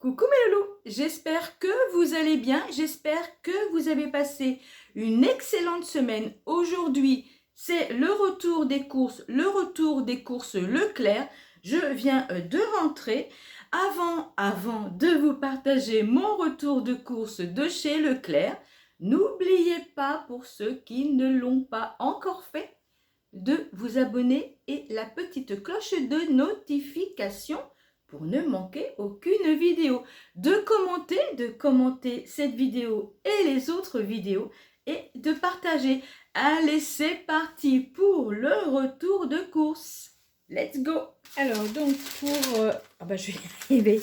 Coucou mes loulous, j'espère que vous allez bien, j'espère que vous avez passé une excellente semaine. Aujourd'hui, c'est le retour des courses Leclerc. Je viens de rentrer. Avant de vous partager mon retour de courses de chez Leclerc, n'oubliez pas, pour ceux qui ne l'ont pas encore fait, de vous abonner et la petite cloche de notification pour ne manquer aucune vidéo, de commenter cette vidéo et les autres vidéos et de partager. Allez, c'est parti pour le retour de course. Let's go! Alors donc je vais y arriver.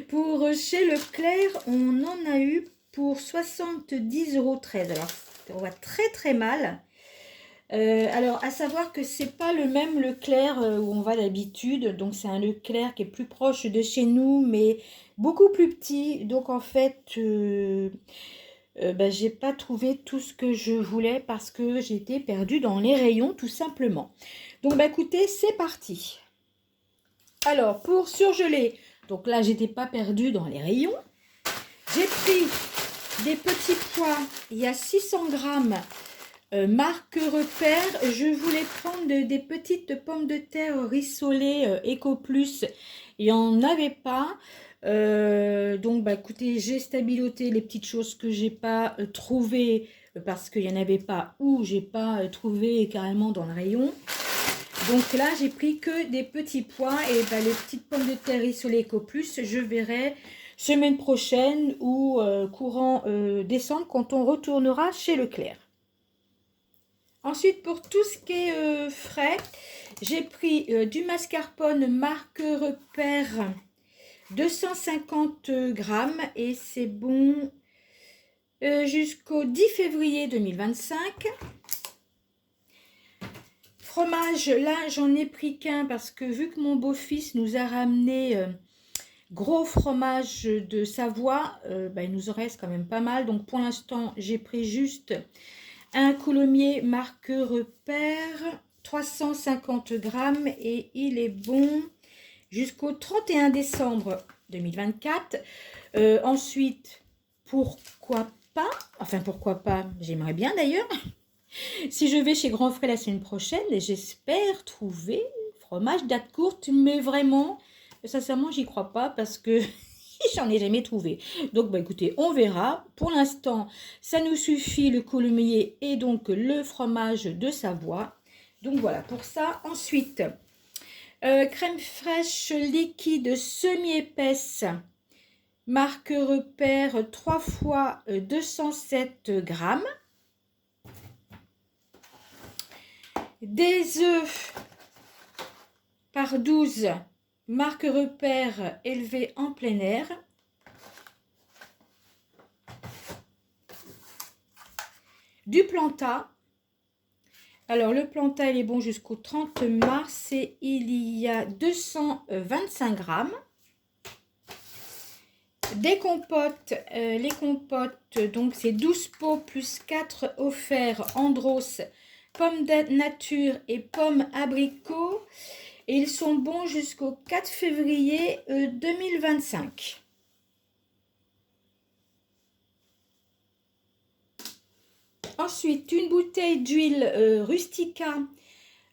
Pour chez Leclerc, on en a eu pour 70,13 €. Alors on voit très mal. Alors, à savoir que c'est pas le même Leclerc où on va d'habitude. Donc, c'est un Leclerc qui est plus proche de chez nous, mais beaucoup plus petit. Donc, en fait, j'ai pas trouvé tout ce que je voulais parce que j'étais perdue dans les rayons, tout simplement. Donc, écoutez, c'est parti. Alors, pour surgeler, donc là, j'étais pas perdue dans les rayons. J'ai pris des petits pois. Il y a 600 grammes. Marque Repère, je voulais prendre des petites pommes de terre rissolées Eco Plus. Il n'y en avait pas. Écoutez, j'ai stabiloté les petites choses que j'ai pas trouvées parce qu'il n'y en avait pas ou j'ai pas trouvé carrément dans le rayon. Donc là, j'ai pris que des petits pois et les petites pommes de terre rissolées Eco Plus, je verrai semaine prochaine ou courant décembre quand on retournera chez Leclerc. Ensuite, pour tout ce qui est frais, j'ai pris du mascarpone marque Repère 250 grammes et c'est bon jusqu'au 10 février 2025. Fromage, là j'en ai pris qu'un parce que vu que mon beau-fils nous a ramené gros fromage de Savoie, il nous en reste quand même pas mal. Donc pour l'instant, j'ai pris juste un coulommier marque Repère, 350 grammes et il est bon jusqu'au 31 décembre 2024. Ensuite, pourquoi pas, j'aimerais bien d'ailleurs, si je vais chez Grand Frais la semaine prochaine, j'espère trouver fromage date courte, mais vraiment, sincèrement, j'y crois pas parce que j'en ai jamais trouvé. Donc, écoutez, on verra. Pour l'instant, ça nous suffit le coulommier et donc le fromage de Savoie. Donc, voilà pour ça. Ensuite, crème fraîche liquide semi-épaisse. Marque Repère 3 fois 207 grammes. Des œufs par 12. Marque Repère élevée en plein air. Du Planta. Alors le Planta, il est bon jusqu'au 30 mars et il y a 225 grammes. Des compotes. Les compotes, donc c'est 12 pots plus 4 offerts Andros, pommes de nature et pommes abricots. Et ils sont bons jusqu'au 4 février 2025. Ensuite, une bouteille d'huile Rustica,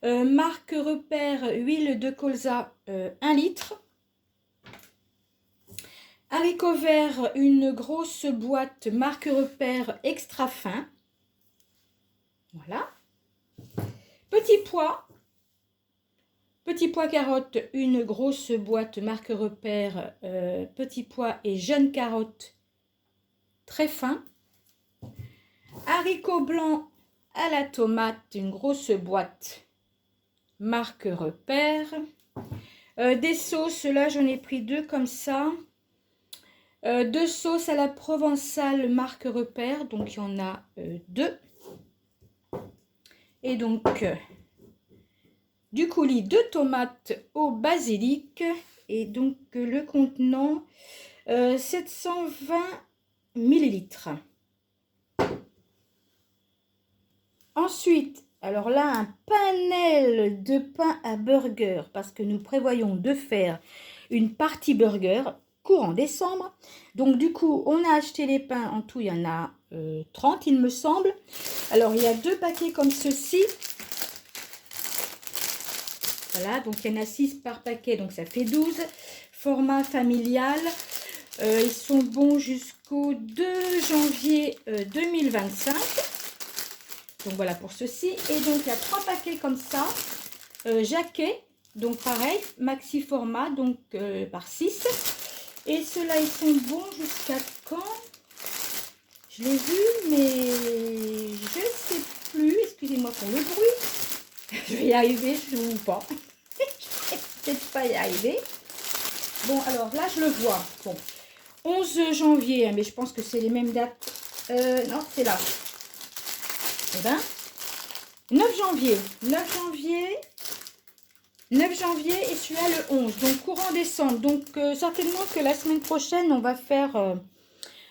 marque Repère, huile de colza, 1 litre. Haricots verts, une grosse boîte, marque Repère, extra fin. Voilà. Petits pois carottes, une grosse boîte, marque Repère, petits pois et jeunes carottes, très fins. Haricots blancs à la tomate, une grosse boîte, marque Repère. Des sauces, là j'en ai pris 2 comme ça. 2 sauces à la provençale, marque Repère, donc il y en a 2. Et donc du coulis de tomates au basilic et donc le contenant 720 millilitres. Ensuite, alors là, un panel de pain à burger parce que nous prévoyons de faire une partie burger. courant décembre. Donc du coup, on a acheté les pains. En tout, il y en a 30, il me semble. Alors, il y a 2 paquets comme ceci. Voilà, donc il y en a 6 par paquet, donc ça fait 12. Format familial. Ils sont bons jusqu'au 2 janvier 2025. Donc voilà pour ceci. Et donc il y a 3 paquets comme ça. Jaquet, donc pareil, maxi format, donc par 6. Et ceux-là, ils sont bons jusqu'à quand? Je l'ai vu, mais je ne sais plus. Excusez-moi pour le bruit. Je vais y arriver, je ne sais pas. Je vais peut-être pas y arriver. Bon, alors là, je le vois. Bon, 11 janvier, mais je pense que c'est les mêmes dates. Non, c'est là. Eh ben, 9 janvier. 9 janvier et celui-là le 11. Donc, courant décembre. Donc, certainement que la semaine prochaine, on va faire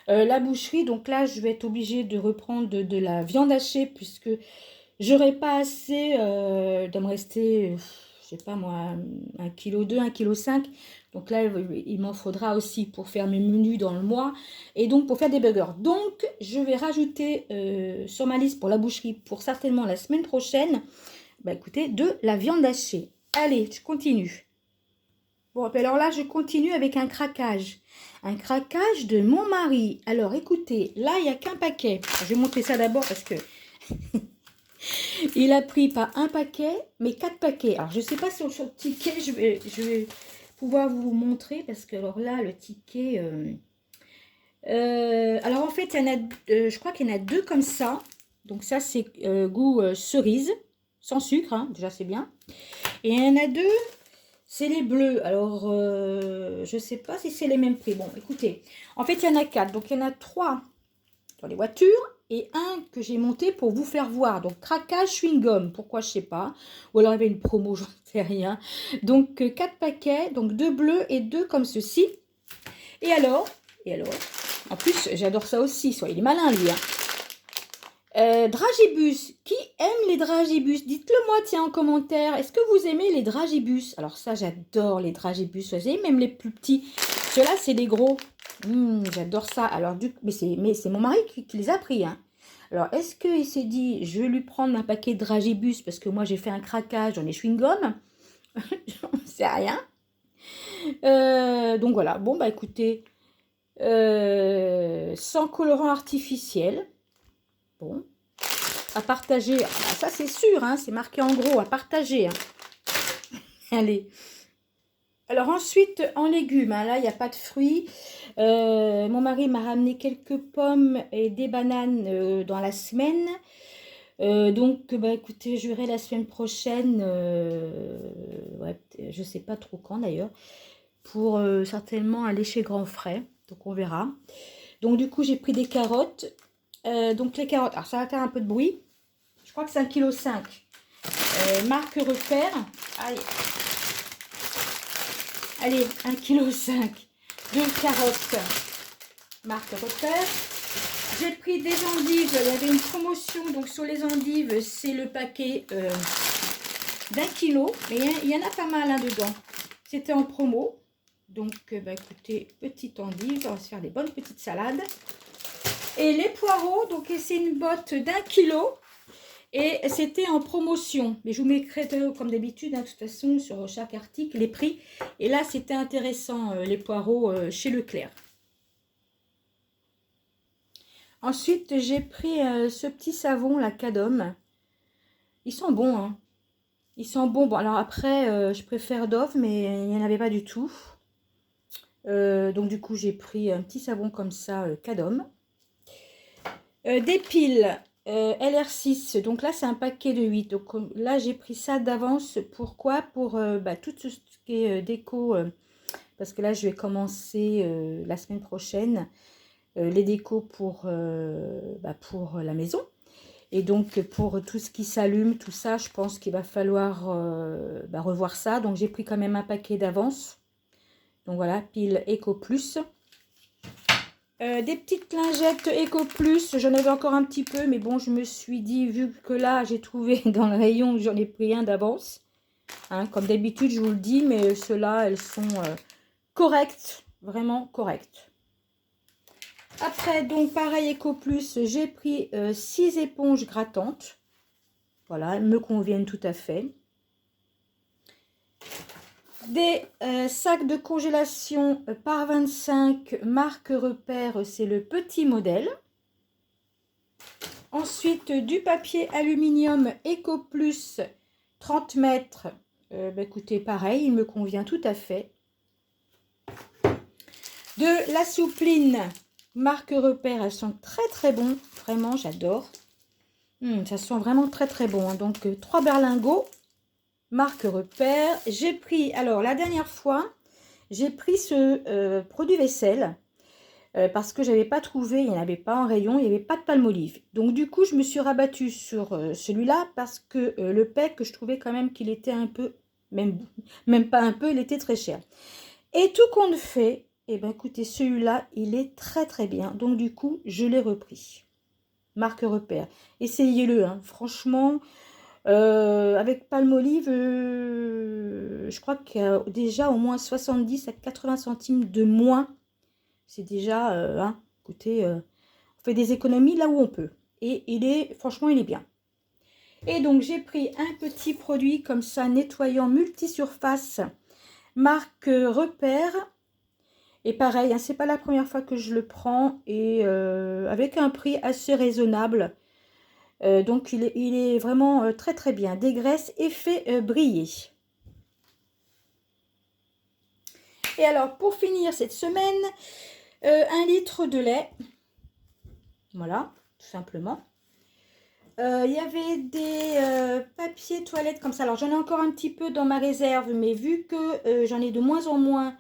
la boucherie. Donc là, je vais être obligée de reprendre de la viande hachée puisque j'aurai pas assez de me rester, je sais pas moi, 1,2 kg, 1,5 kg. Donc là, il m'en faudra aussi pour faire mes menus dans le mois et donc pour faire des burgers. Donc, je vais rajouter sur ma liste pour la boucherie pour certainement la semaine prochaine, bah écoutez, de la viande hachée. Allez, je continue. Bon, alors là, je continue avec un craquage. Un craquage de mon mari. Alors, écoutez, là, il n'y a qu'un paquet. Je vais montrer ça d'abord parce que il a pris pas un paquet, mais 4 paquets. Alors, je ne sais pas sur le ticket, je vais pouvoir vous montrer parce que, alors là, le ticket... alors, en fait, il y en a, je crois qu'il y en a 2 comme ça. Donc, ça, c'est goût cerise, sans sucre, hein, déjà, c'est bien. Et il y en a 2, c'est les bleus. Alors, je ne sais pas si c'est les mêmes prix. Bon, écoutez, en fait, il y en a 4. Donc, il y en a 3 dans les voitures et un que j'ai monté pour vous faire voir. Donc, craquage chewing-gum. Pourquoi, je ne sais pas. Ou alors, il y avait une promo, j'en sais rien. Donc, 4 paquets. Donc, 2 bleus et 2 comme ceci. Et alors, en plus, j'adore ça aussi. Soit il est malin, lui, hein. Dragibus, qui aime les dragibus? Dites-le moi, tiens, en commentaire. Est-ce que vous aimez les dragibus? Alors ça, j'adore les dragibus. Vous savez, même les plus petits. Ceux-là, c'est les gros. J'adore ça. Alors, mais c'est mon mari qui les a pris, hein. Alors, est-ce qu'il s'est dit, je vais lui prendre un paquet de dragibus parce que moi, j'ai fait un craquage dans les chewing-gums? J'en sais rien. Donc voilà. Bon, bah écoutez, sans colorant artificiel. Bon, à partager. Ah, ça, c'est sûr, hein, c'est marqué en gros, à partager. Hein. Allez. Alors ensuite, en légumes, hein, là, il n'y a pas de fruits. Mon mari m'a ramené quelques pommes et des bananes dans la semaine. Donc, bah, écoutez, je verrai la semaine prochaine, ouais, je ne sais pas trop quand d'ailleurs, pour certainement aller chez Grand Frais. Donc, on verra. Donc, du coup, j'ai pris des carottes. Donc les carottes, alors ça va faire un peu de bruit. Je crois que c'est 1,5 kg. Marque Repère. Allez, 1,5 kg de carottes. Marque Repère. J'ai pris des endives. Il y avait une promotion. Donc sur les endives, c'est le paquet d'1 kg. Mais il y en a pas mal hein, dedans. C'était en promo. Donc bah, écoutez, petite endive. On va se faire des bonnes petites salades. Et les poireaux, donc c'est une botte d'1 kg et c'était en promotion. Mais je vous mettrai comme d'habitude, hein, de toute façon, sur chaque article, les prix. Et là, c'était intéressant, les poireaux chez Leclerc. Ensuite, j'ai pris ce petit savon, la Cadom. Ils sont bons, hein. Ils sont bons. Bon, alors après, je préfère Dove, mais il n'y en avait pas du tout. Donc, du coup, j'ai pris un petit savon comme ça, Cadom. Des piles LR6, donc là c'est un paquet de 8, donc là j'ai pris ça d'avance. Pourquoi? Pour tout ce qui est déco, parce que là je vais commencer la semaine prochaine les décos pour la maison, et donc pour tout ce qui s'allume, tout ça, je pense qu'il va falloir revoir ça. Donc j'ai pris quand même un paquet d'avance. Donc voilà, pile Eco Plus. Des petites lingettes Eco Plus, j'en avais encore un petit peu, mais bon, je me suis dit, vu que là, j'ai trouvé dans le rayon, j'en ai pris un d'avance. Hein, comme d'habitude, je vous le dis, mais ceux-là, elles sont correctes. vraiment correct. Après, donc pareil Eco Plus, j'ai pris 6 éponges grattantes. Voilà, elles me conviennent tout à fait. Des sacs de congélation par 25, marque Repère, c'est le petit modèle. Ensuite, du papier aluminium Eco Plus 30 mètres. Écoutez, pareil, il me convient tout à fait. De la soupline marque Repère, elles sont très très bons, vraiment j'adore. Ça sent vraiment très très bon, hein. Donc 3 berlingots marque Repère. J'ai pris, alors la dernière fois, j'ai pris ce produit vaisselle parce que j'avais pas trouvé, il n'y en avait pas en rayon, il n'y avait pas de palmolive. Donc du coup, je me suis rabattue sur celui-là parce que le PEC, je trouvais quand même qu'il était un peu, même pas un peu, il était très cher. Et tout compte fait, et ben écoutez, celui-là, il est très très bien. Donc du coup, je l'ai repris. Marque Repère. Essayez-le, hein. Franchement, avec Palmolive, je crois qu'il y a déjà au moins 70 à 80 centimes de moins. C'est déjà, hein, écoutez, on fait des économies là où on peut. Et franchement, il est bien. Et donc, j'ai pris un petit produit comme ça, nettoyant multisurface, marque Repère. Et pareil, hein, c'est pas la première fois que je le prends et avec un prix assez raisonnable. Donc, il est vraiment très très bien. Dégraisse et fait briller. Et alors, pour finir cette semaine, 1 litre de lait. Voilà, tout simplement. Il y avait des papiers toilettes comme ça. Alors, j'en ai encore un petit peu dans ma réserve, mais vu que j'en ai de moins en moins,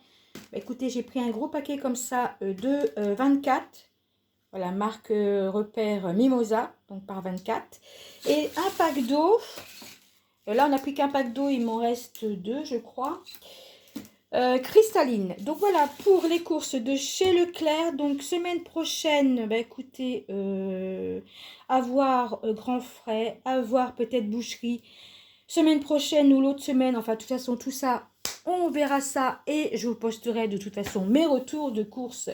bah, écoutez, j'ai pris un gros paquet comme ça de 24. Voilà, marque Repère Mimosa, donc par 24. Et un pack d'eau. Là, on n'a pris qu'un pack d'eau, il m'en reste 2, je crois. Cristalline. Donc voilà pour les courses de chez Leclerc. Donc semaine prochaine, bah écoutez, à voir Grand Frais, à voir peut-être Boucherie. Semaine prochaine ou l'autre semaine, enfin de toute façon tout ça, on verra ça et je vous posterai de toute façon mes retours de course,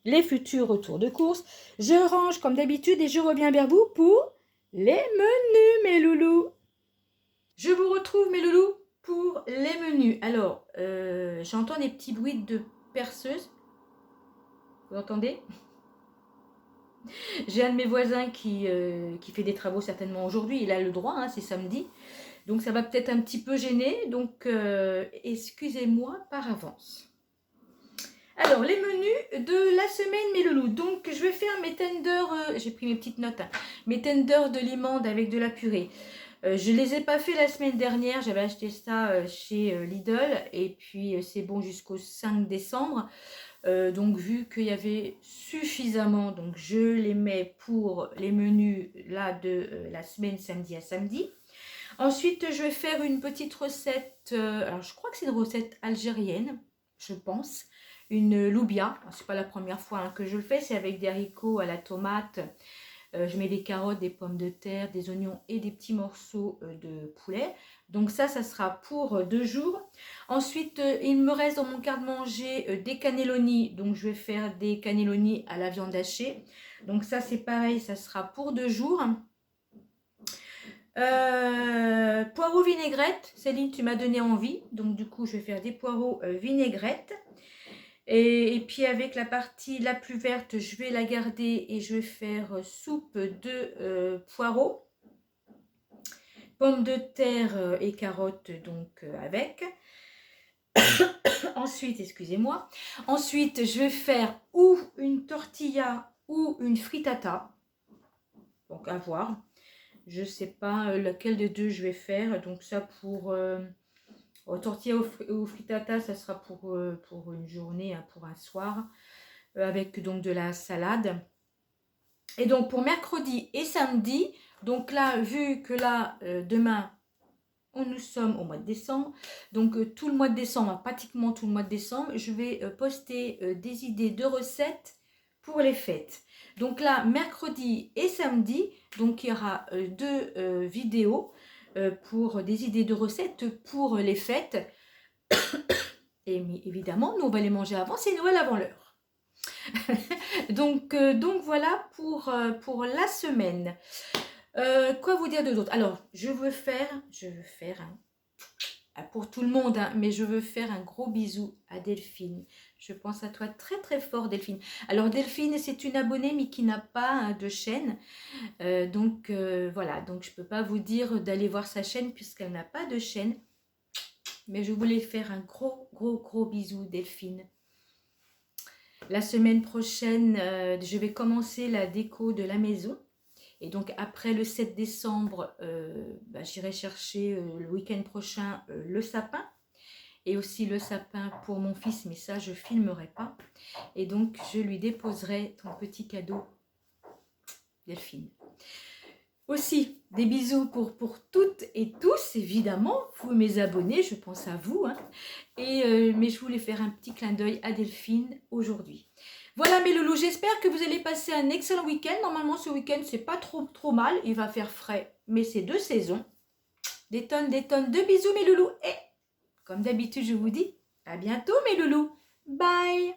les futurs retours de course. Je range comme d'habitude et je reviens vers vous pour les menus, mes loulous. Je vous retrouve, mes loulous, pour les menus. Alors, j'entends des petits bruits de perceuse. Vous entendez? J'ai un de mes voisins qui fait des travaux certainement aujourd'hui. Il a le droit, hein, c'est samedi. Donc, ça va peut-être un petit peu gêner. Donc, excusez-moi par avance. Alors, les menus de la semaine, mes loulous. Donc, je vais faire mes tenders. J'ai pris mes petites notes. Hein, mes tenders de limande avec de la purée. Je ne les ai pas fait la semaine dernière, j'avais acheté ça chez Lidl et puis c'est bon jusqu'au 5 décembre. Donc vu qu'il y avait suffisamment, donc je les mets pour les menus là de la semaine samedi à samedi. Ensuite, je vais faire une petite recette, alors je crois que c'est une recette algérienne, je pense. Une loubia, c'est pas la première fois hein, que je le fais, c'est avec des haricots à la tomate. Je mets des carottes, des pommes de terre, des oignons et des petits morceaux de poulet. Donc ça sera pour 2 jours. Ensuite, il me reste dans mon garde-manger des cannelloni. Donc je vais faire des cannelloni à la viande hachée. Donc ça c'est pareil, ça sera pour 2 jours. Poireaux vinaigrette. Céline, tu m'as donné envie. Donc du coup, je vais faire des poireaux vinaigrette. Et puis avec la partie la plus verte, je vais la garder et je vais faire soupe de poireaux, pommes de terre et carottes donc avec. Ensuite, excusez-moi. Ensuite, je vais faire ou une tortilla ou une frittata. Donc à voir. Je ne sais pas lequel des deux je vais faire. Donc ça pour tortilla ou frittata, ça sera pour une journée, hein, pour un soir. Avec donc de la salade. Et donc pour mercredi et samedi, donc là, vu que là, demain, nous sommes au mois de décembre, donc tout le mois de décembre, pratiquement tout le mois de décembre, je vais poster des idées de recettes pour les fêtes. Donc là, mercredi et samedi, donc il y aura 2 vidéos pour des idées de recettes pour les fêtes. Et évidemment, nous on va les manger avant, c'est Noël avant l'heure. donc voilà pour la semaine. Quoi vous dire de d'autre? Alors, je veux faire pour tout le monde, hein, mais je veux faire un gros bisou à Delphine. Je pense à toi très très fort, Delphine. Alors Delphine, c'est une abonnée mais qui n'a pas hein, de chaîne. Voilà, donc je ne peux pas vous dire d'aller voir sa chaîne puisqu'elle n'a pas de chaîne. Mais je voulais faire un gros bisou, Delphine. La semaine prochaine, je vais commencer la déco de la maison. Et donc après le 7 décembre, j'irai chercher le week-end prochain le sapin. Et aussi le sapin pour mon fils, mais ça je ne filmerai pas. Et donc je lui déposerai ton petit cadeau, Delphine. Aussi, des bisous pour toutes et tous, évidemment, vous mes abonnés, je pense à vous. Hein. Mais je voulais faire un petit clin d'œil à Delphine aujourd'hui. Voilà mes loulous, j'espère que vous allez passer un excellent week-end. Normalement, ce week-end, c'est pas trop mal. Il va faire frais, mais c'est de saison. Des tonnes de bisous mes loulous. Et comme d'habitude, je vous dis à bientôt mes loulous. Bye!